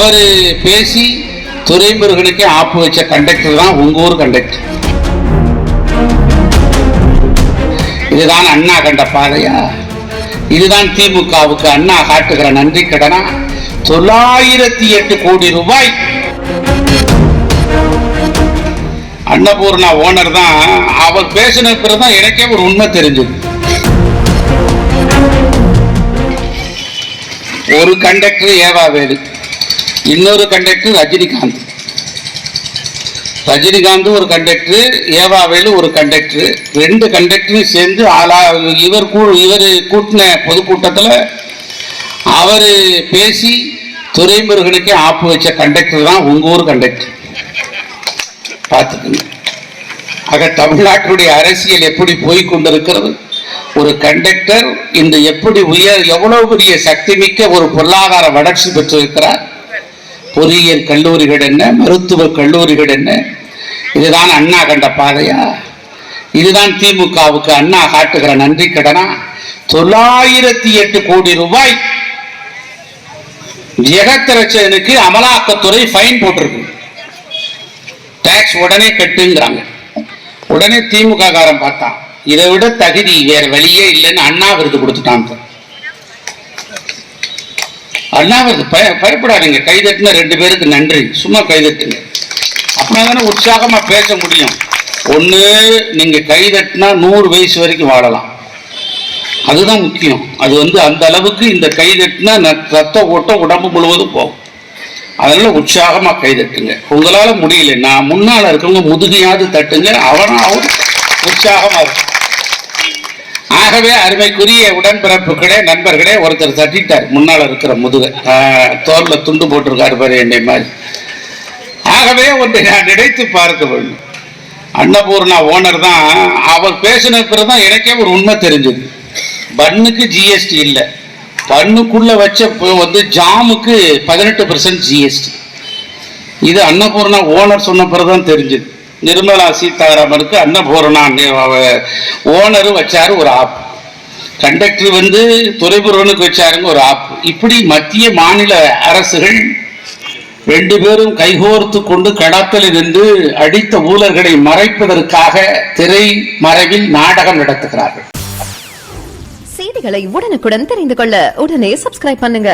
அவரு பேசி துரைமுருகனுக்கே ஆப்பு வச்ச கண்டக்டர் தான் உங்க ஊர் கண்டக்டர். இதுதான் அண்ணா கண்ட பாதையா? இதுதான் திமுகவுக்கு அண்ணா காட்டுகிற நன்றி கடனா? 908 கோடி ரூபாய். அன்னபூர்ணா ஓனர் தான். அவர் பேசின பிறகுதான் எனக்கே ஒரு உண்மை தெரிஞ்சது. ஒரு கண்டக்டர் ஏவாவேலு, இன்னொரு கண்டக்டர் ரஜினிகாந்த். ரஜினிகாந்த் ஒரு கண்டக்டர், ஏவாவேலு ஒரு கண்டக்டர். ரெண்டு கண்டக்டரும் சேர்ந்து இவர் கூட்டின பொதுக்கூட்டத்தில் அவர் பேசி துரைமுருகனுக்கே ஆப்பு வச்ச கண்டக்டர் தான் உங்க ஊர் கண்டக்டர். பார்த்துக்கோங்க. ஆக தமிழ்நாட்டுடைய அரசியல் எப்படி போய்கொண்டிருக்கிறது. ஒரு கண்டக்டர் இந்த எப்படி எவ்வளவு பெரிய சக்தி மிக்க ஒரு பொருளாதார வளர்ச்சி பெற்றிருக்கிறார். பொறியியல் கல்லூரிகள் என்ன, மருத்துவ கல்லூரிகள் என்ன. இதுதான் அண்ணா கண்ட பாதையா? இதுதான் திமுகவுக்கு அண்ணா காட்டுகிற நன்றி கடனா? 908 கோடி ரூபாய் ஜெகத்ரட்சகனுக்கு அமலாக்கத்துறை ஃபைன் போட்டிருக்கு. டாக்ஸ் உடனே கட்டுங்கிறாங்க. உடனே திமுக காரன் பார்த்தான், இதை விட தகுதி வேற வழியே இல்லைன்னு அண்ணா விருது கொடுத்துட்டான். அண்ணா விருது பயப்படாதீங்க, கைதட்டின 2 பேருக்கு நன்றி, சும்மா கைதட்டுங்க. அப்படின்னா உற்சாகமா பேச முடியும். ஒண்ணு, நீங்க கைதட்டினா 100 வயசு வரைக்கும் வாழலாம், அதுதான் முக்கியம். அது அந்த அளவுக்கு இந்த கைதட்டினா ரத்த ஓட்டம் உடம்பு முழுவதும் போகும். அதனால உற்சாகமா கைதட்டுங்க. உங்களால முடியல, நான் முன்னால இருக்கவங்க முதுகையாவது தட்டுங்க, அவனாவது உற்சாகமா இருக்கும். ஆகவே அருமைக்குரிய உடன்பிறப்புகளே, நண்பர்களே, ஒருத்தர் தட்டிட்டார் முன்னால இருக்கிற முதுகை, தோல்ல துண்டு போட்டிருக்காரு பாரு என்னை மாதிரி. ஆகவே ஒன்றை நான் நினைத்து பார்க்க வேண்டும். அன்னபூர்ணா ஓனர் தான். அவர் பேசின பிறகுதான் எனக்கே ஒரு உண்மை தெரிஞ்சது. பன்னுக்கு ஜிஎஸ்டி இல்லை, பண்ணுக்குள்ள வச்ச ஜாமுக்கு 18% ஜிஎஸ்டி. இது அன்னபூர்ணா ஓனர் சொன்ன பிறகுதான் தெரிஞ்சது. நிர்மலா சீதாராமனுக்கு அன்னபூர்ணா ஓனரும் வச்சாரு ஒரு ஆப், கண்டக்டர் துரைமுருகனுக்கு வச்சாருங்க ஒரு ஆப். இப்படி மத்திய மாநில அரசுகள் 2 பேரும் கைகோர்த்து கொண்டு களத்தில் நின்று அடித்த ஊழல்களை மறைப்பதற்காக திரை மறைவில் நாடகம் நடத்துகிறார்கள். செய்திகளை உடனுக்குடன் தெரிந்து கொள்ள உடனே சப்ஸ்கிரைப் பண்ணுங்க.